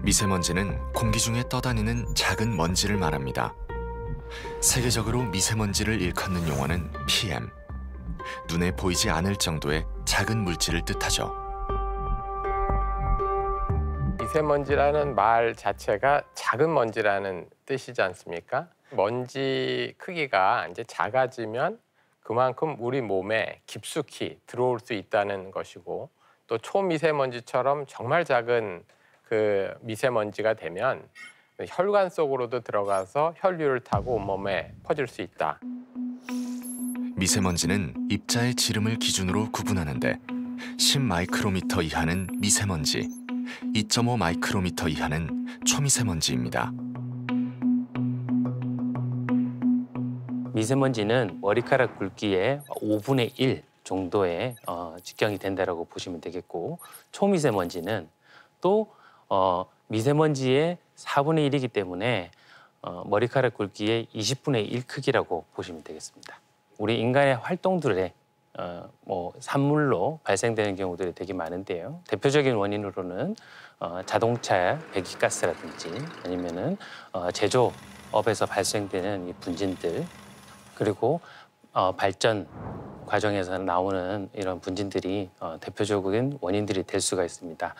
미세먼지는 공기 중에 떠다니는 작은 먼지를 말합니다. 세계적으로 미세먼지를 일컫는 용어는 PM. 눈에 보이지 않을 정도의 작은 물질을 뜻하죠. 미세먼지라는 말 자체가 작은 먼지라는 뜻이지 않습니까? 먼지 크기가 이제 작아지면 그만큼 우리 몸에 깊숙이 들어올 수 있다는 것이고, 또 초미세먼지처럼 정말 작은 그 미세먼지가 되면 혈관 속으로도 들어가서 혈류를 타고 온몸에 퍼질 수 있다. 미세먼지는 입자의 지름을 기준으로 구분하는데 10마이크로미터 이하는 미세먼지, 2.5 마이크로미터 이하는 초미세먼지입니다. 미세먼지는 머리카락 굵기의 5분의 1 정도의 직경이 된다고 보시면 되겠고, 초미세먼지는 또 미세먼지의 4분의 1이기 때문에 머리카락 굵기의 20분의 1 크기라고 보시면 되겠습니다. 우리 인간의 활동들에 산물로 발생되는 경우들이 되게 많은데요. 대표적인 원인으로는 자동차 배기가스라든지 아니면은 제조업에서 발생되는 이 분진들, 그리고 발전 과정에서 나오는 이런 분진들이 대표적인 원인들이 될 수가 있습니다.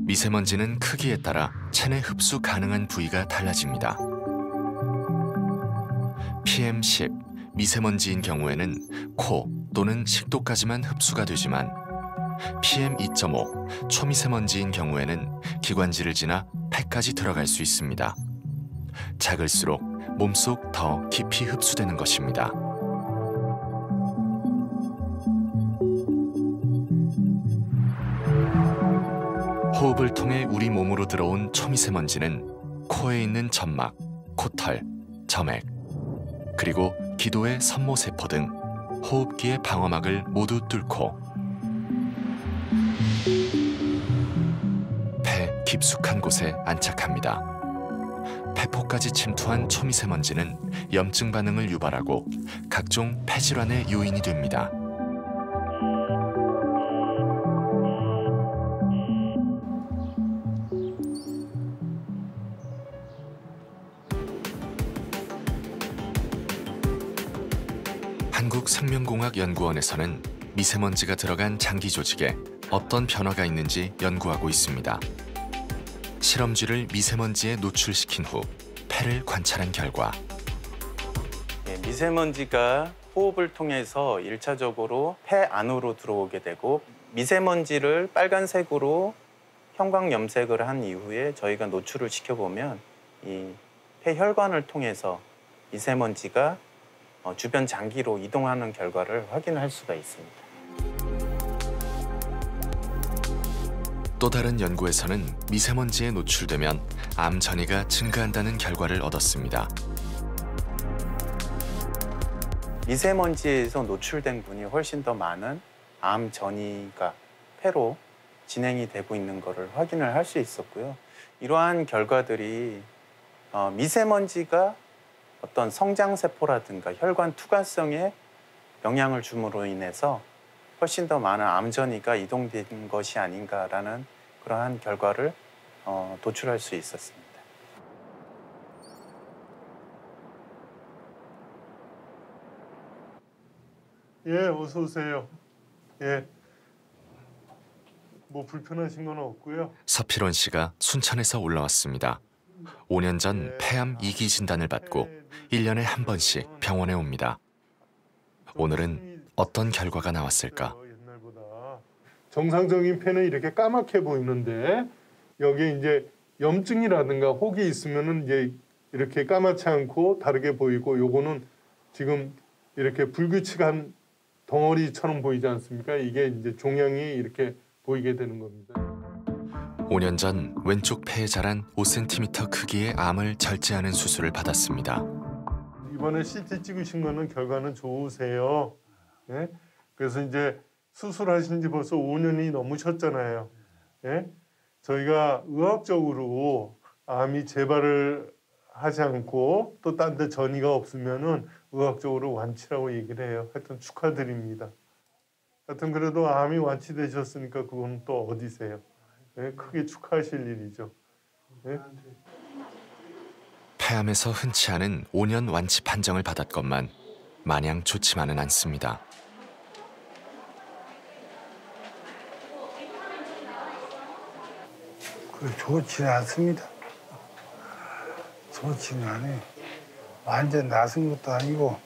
미세먼지는 크기에 따라 체내 흡수 가능한 부위가 달라집니다. PM10, 미세먼지인 경우에는 코 또는 식도까지만 흡수가 되지만 PM2.5, 초미세먼지인 경우에는 기관지를 지나 폐까지 들어갈 수 있습니다. 작을수록 몸속 더 깊이 흡수되는 것입니다. 호흡을 통해 우리 몸으로 들어온 초미세먼지는 코에 있는 점막, 코털, 점액, 그리고 기도의 섬모세포 등 호흡기의 방어막을 모두 뚫고 폐 깊숙한 곳에 안착합니다. 폐포까지 침투한 초미세먼지는 염증 반응을 유발하고 각종 폐질환의 요인이 됩니다. 한국생명공학연구원에서는 미세먼지가 들어간 장기 조직에 어떤 변화가 있는지 연구하고 있습니다. 실험쥐를 미세먼지에 노출시킨 후 폐를 관찰한 결과 미세먼지가 호흡을 통해서 1차적으로 폐 안으로 들어오게 되고, 미세먼지를 빨간색으로 형광염색을 한 이후에 저희가 노출을 시켜보면 이 폐혈관을 통해서 미세먼지가 주변 장기로 이동하는 결과를 확인할 수가 있습니다. 또 다른 연구에서는 미세먼지에 노출되면 암 전이가 증가한다는 결과를 얻었습니다. 미세먼지에서 노출된 분이 훨씬 더 많은 암 전이가 폐로 진행이 되고 있는 것을 확인을 할 수 있었고요. 이러한 결과들이 미세먼지가 어떤 성장세포라든가 혈관 투과성에 영향을 줌으로 인해서 훨씬 더 많은 암 전이가 이동된 것이 아닌가라는 그러한 결과를 도출할 수 있었습니다. 예, 어서 오세요. 예. 뭐 불편하신 건 없고요. 서필원 씨가 순천에서 올라왔습니다. 5년 전 폐암 2기 진단을 받고 1년에 한 번씩 병원에 옵니다. 오늘은 어떤 결과가 나왔을까? 옛날보다 정상적인 폐는 이렇게 까맣게 보이는데 여기에 이제 염증이라든가 혹이 있으면은 이제 이렇게 까맣지 않고 다르게 보이고, 요거는 지금 이렇게 불규칙한 덩어리처럼 보이지 않습니까? 이게 이제 종양이 이렇게 보이게 되는 겁니다. 5년 전 왼쪽 폐에 자란 5cm 크기의 암을 절제하는 수술을 받았습니다. 이번에 CT 찍으신 거는 결과는 좋으세요. 예? 그래서 이제 수술하신 지 벌써 5년이 넘으셨잖아요. 예? 저희가 의학적으로 암이 재발을 하지 않고 또 딴 데 전이가 없으면은 의학적으로 완치라고 얘기를 해요. 하여튼 축하드립니다. 하여튼 그래도 암이 완치되셨으니까 그건 또 어디세요? 크게 축하하실 일이죠. 예? 폐암에서 흔치 않은 5년 완치 판정을 받았건만 마냥 좋지만은 않습니다. 좋지는 않습니다. 좋지는 않아요. 완전 나선 것도 아니고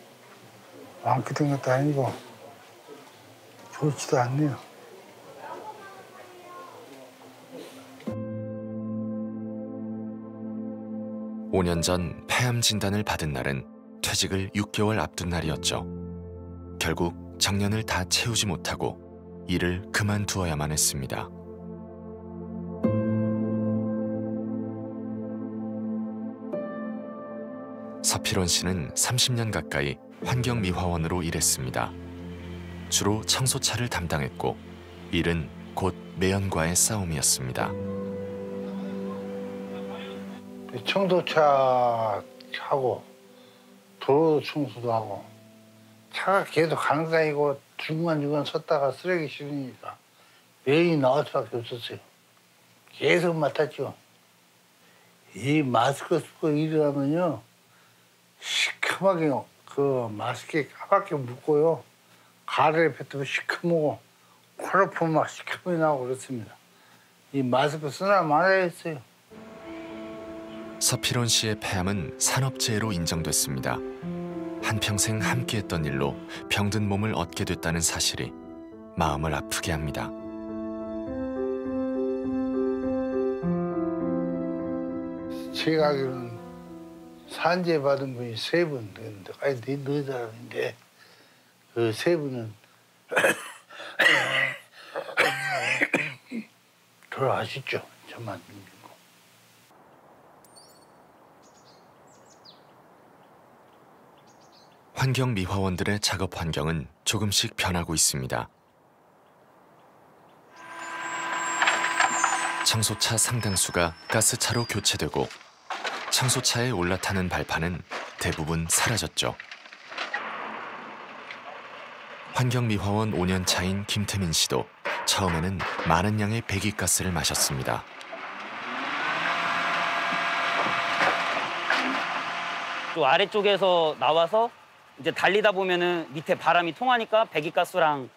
완쾌된 것도 아니고 좋지도 않네요. 오 년 전 폐암 진단을 받은 날은 퇴직을 6개월 앞둔 날이었죠. 결국 정년을 다 채우지 못하고 일을 그만두어야만 했습니다. 서필원 씨는 30년 가까이 환경미화원으로 일했습니다. 주로 청소차를 담당했고 일은 곧 매연과의 싸움이었습니다. 청소차 하고 도로 청소도 하고 차가 계속 가는 다니고 중간중간 섰다가 쓰레기 실으니까 매일 나올 수밖에 없었어요. 계속 맡았죠. 이 마스크 쓰고 일을 하면요 시커멓게 그 마스크에 까맣게 묻고요 가래를 뱉으면 시커멓고 코로프 막 시커멓게 나오고 그렇습니다. 이 마스크 쓰나 말아야 했어요. 서필원 씨의 폐암은 산업재해로 인정됐습니다. 한평생 함께했던 일로 병든 몸을 얻게 됐다는 사실이 마음을 아프게 합니다. 제가 알기로는 산재 받은 분이 3분 되는데, 아니, 4사람인데, 그 3분은 돌아가셨죠. 저만 믿고. 환경미화원들의 작업 환경은 조금씩 변하고 있습니다. 청소차 상당수가 가스차로 교체되고 청소차에 올라타는 발판은 대부분 사라졌죠. 환경미화원 5년 차인 김태민 씨도 처음에는 많은 양의 배기가스를 마셨습니다. 또 아래쪽에서 나와서 이제 달리다 보면은 밑에 바람이 통하니까 배기가스랑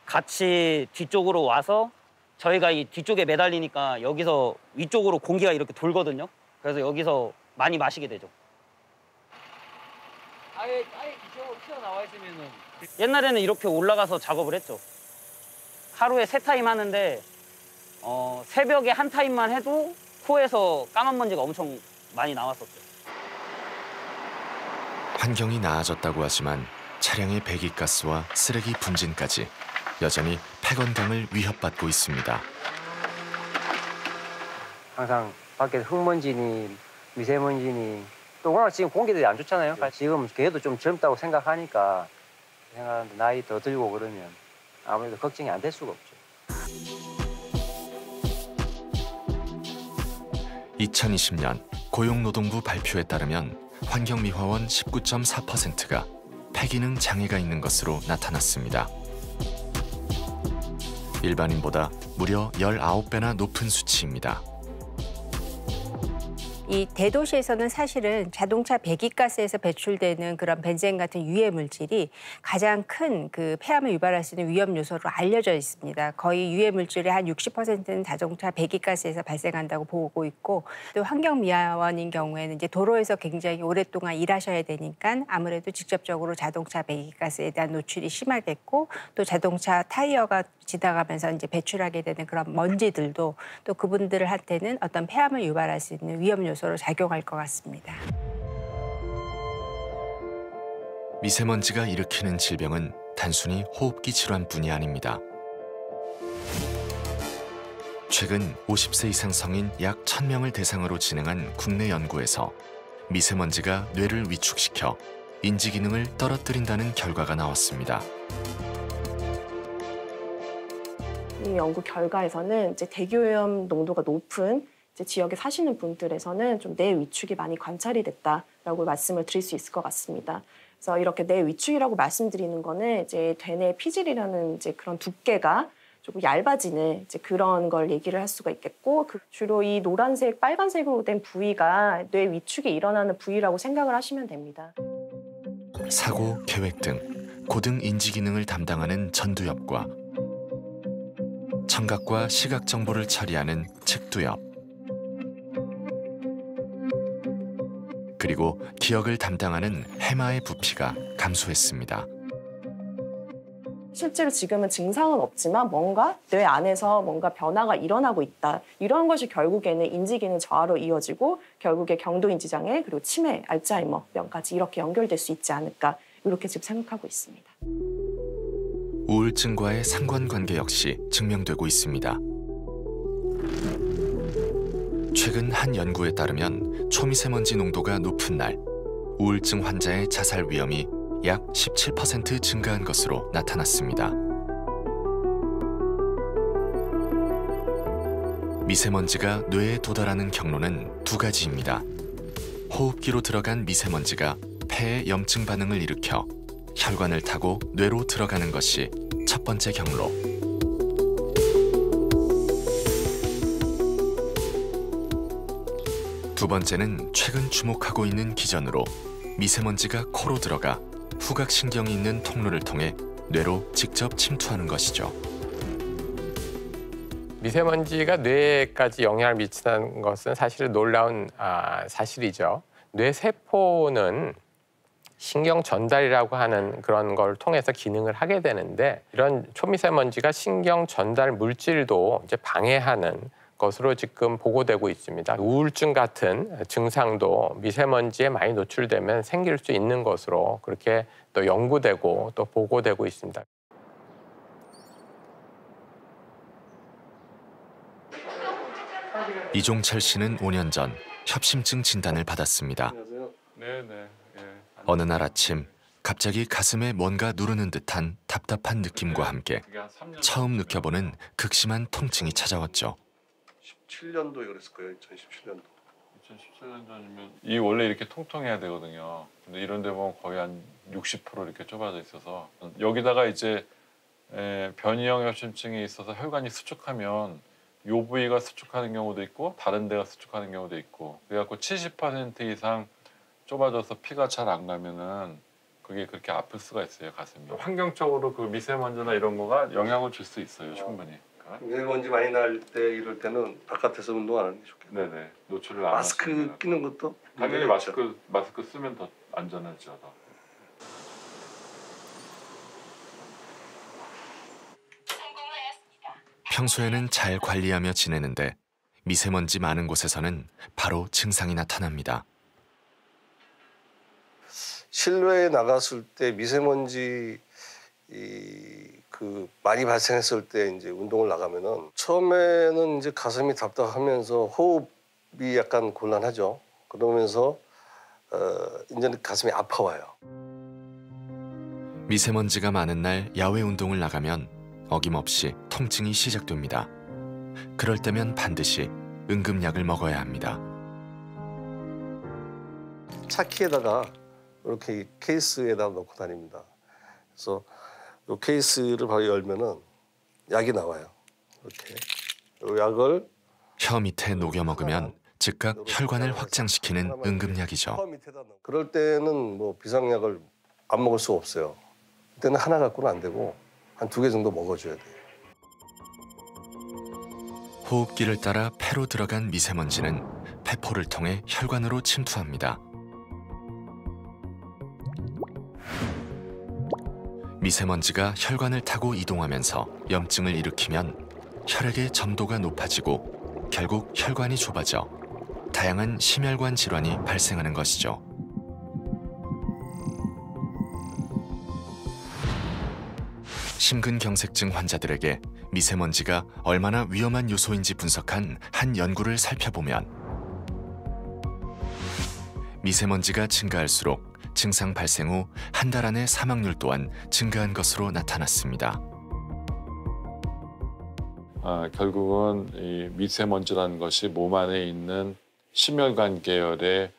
같이 뒤쪽으로 와서 저희가 이 뒤쪽에 매달리니까 여기서 위쪽으로 공기가 이렇게 돌거든요. 그래서 여기서 많이 마시게 되죠. 아예 기체로 튀어나와 있으면은 옛날에는 이렇게 올라가서 작업을 했죠. 하루에 3타임 하는데 새벽에 1타임만 해도 코에서 까만 먼지가 엄청 많이 나왔었죠. 환경이 나아졌다고 하지만 차량의 배기가스와 쓰레기 분진까지 여전히 폐 건강을 위협받고 있습니다. 항상 밖에 흙먼지니 미세먼지니 또 워낙 지금 공기들이 안 좋잖아요. 지금 걔도 좀 젊다고 생각하니까 생각하는데 나이 더 들고 그러면 아무래도 걱정이 안 될 수가 없죠. 2020년 고용노동부 발표에 따르면 환경미화원 19.4%가 폐기능 장애가 있는 것으로 나타났습니다. 일반인보다 무려 19배나 높은 수치입니다. 이 대도시에서는 사실은 자동차 배기가스에서 배출되는 그런 벤젠 같은 유해 물질이 가장 큰 그 폐암을 유발할 수 있는 위험 요소로 알려져 있습니다. 거의 유해 물질의 한 60%는 자동차 배기가스에서 발생한다고 보고 있고, 또 환경미화원인 경우에는 이제 도로에서 굉장히 오랫동안 일하셔야 되니까 아무래도 직접적으로 자동차 배기가스에 대한 노출이 심하겠고, 또 자동차 타이어가 지나가면서 이제 배출하게 되는 그런 먼지들도 또 그분들한테는 어떤 폐암을 유발할 수 있는 위험 요소로 작용할 것 같습니다. 미세먼지가 일으키는 질병은 단순히 호흡기 질환뿐이 아닙니다. 최근 50세 이상 성인 약 1,000명을 대상으로 진행한 국내 연구에서 미세먼지가 뇌를 위축시켜 인지 기능을 떨어뜨린다는 결과가 나왔습니다. 이 연구 결과에서는 이제 대기오염 농도가 높은 이제 지역에 사시는 분들에서는 좀 뇌 위축이 많이 관찰이 됐다라고 말씀을 드릴 수 있을 것 같습니다. 그래서 이렇게 뇌 위축이라고 말씀드리는 거는 이제 대뇌 피질이라는 이제 그런 두께가 조금 얇아지는 이제 그런 걸 얘기를 할 수가 있겠고, 주로 이 노란색, 빨간색으로 된 부위가 뇌 위축이 일어나는 부위라고 생각을 하시면 됩니다. 사고, 계획 등 고등 인지 기능을 담당하는 전두엽과 청각과 시각 정보를 처리하는 측두엽, 그리고 기억을 담당하는 해마의 부피가 감소했습니다. 실제로 지금은 증상은 없지만 뭔가 뇌 안에서 뭔가 변화가 일어나고 있다. 이런 것이 결국에는 인지기능 저하로 이어지고 결국에 경도인지장애 그리고 치매, 알츠하이머병까지 이렇게 연결될 수 있지 않을까 이렇게 지금 생각하고 있습니다. 우울증과의 상관관계 역시 증명되고 있습니다. 최근 한 연구에 따르면 초미세먼지 농도가 높은 날 우울증 환자의 자살 위험이 약 17% 증가한 것으로 나타났습니다. 미세먼지가 뇌에 도달하는 경로는 두 가지입니다. 호흡기로 들어간 미세먼지가 폐에 염증 반응을 일으켜 혈관을 타고 뇌로 들어가는 것이 첫 번째 경로. 두 번째는 최근 주목하고 있는 기전으로 미세먼지가 코로 들어가 후각신경이 있는 통로를 통해 뇌로 직접 침투하는 것이죠. 미세먼지가 뇌에까지 영향을 미치는 것은 사실 놀라운 사실이죠. 뇌 세포는 신경 전달이라고 하는 그런 걸 통해서 기능을 하게 되는데 이런 초미세먼지가 신경 전달 물질도 이제 방해하는 것으로 지금 보고되고 있습니다. 우울증 같은 증상도 미세먼지에 많이 노출되면 생길 수 있는 것으로 그렇게 또 연구되고 또 보고되고 있습니다. 이종철 씨는 5년 전 협심증 진단을 받았습니다. 어느 날 아침 갑자기 가슴에 뭔가 누르는 듯한 답답한 느낌과 함께 처음 느껴보는 극심한 통증이 찾아왔죠. 2017년도에 그랬을 거예요. 2017년도. 2017년 전이면 이 원래 이렇게 통통해야 되거든요. 근데 이런 데 보면 거의 한 60% 이렇게 좁아져 있어서 여기다가 이제 변이형 협심증이 있어서 혈관이 수축하면 요 부위가 수축하는 경우도 있고 다른 데가 수축하는 경우도 있고 그래갖고 70% 이상 좁아져서 피가 잘 안 가면은 그게 그렇게 아플 수가 있어요, 가슴이. 환경적으로 그 미세먼지나 이런 거가 영향을 줄 수 있어요, 충분히. 미세먼지 많이 날 때 이럴 때는 바깥에서 운동 안 하는 게 좋겠네요. 네네. 노출을 안 마스크 끼는 것도 당연히 마스크 쓰면 더 안전하죠. 더. 평소에는 잘 관리하며 지내는데 미세먼지 많은 곳에서는 바로 증상이 나타납니다. 실외에 나갔을 때 미세먼지 많이 발생했을 때 이제 운동을 나가면은 처음에는 이제 가슴이 답답하면서 호흡이 약간 곤란하죠. 그러면서 이제는 가슴이 아파와요. 미세먼지가 많은 날 야외 운동을 나가면 어김없이 통증이 시작됩니다. 그럴 때면 반드시 응급약을 먹어야 합니다. 차키에다가 이렇게 케이스에다 넣고 다닙니다. 그래서 이 케이스를 바로 열면은 약이 나와요. 이렇게 이 약을 혀 밑에 녹여 먹으면 즉각 혈관을 확장시키는 응급약이죠. 그럴 때는 뭐 비상약을 안 먹을 수가 없어요. 그때는 하나 갖고는 안 되고 한 2개 정도 먹어줘야 돼요. 호흡기를 따라 폐로 들어간 미세먼지는 폐포를 통해 혈관으로 침투합니다. 미세먼지가 혈관을 타고 이동하면서 염증을 일으키면 혈액의 점도가 높아지고 결국 혈관이 좁아져 다양한 심혈관 질환이 발생하는 것이죠. 심근경색증 환자들에게 미세먼지가 얼마나 위험한 요소인지 분석한 한 연구를 살펴보면 미세먼지가 증가할수록 증상 발생 후 한 달 안에 사망률 또한 증가한 것으로 나타났습니다. 결국은 이 미세먼지라는 것이 몸 안에 있는 심혈관 계열의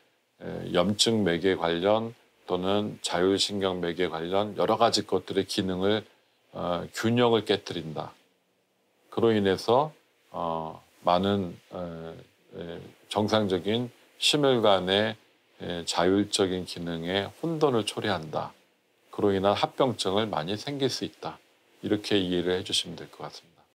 염증 매개 관련 또는 자율신경 매개 관련 여러 가지 것들의 기능을 균형을 깨뜨린다. 그로 인해서 많은 정상적인 심혈관의 자율적인 기능에 혼돈을 초래한다. 그로 인한 합병증을 많이 생길 수 있다. 이렇게 이해를 해주시면 될 것 같습니다.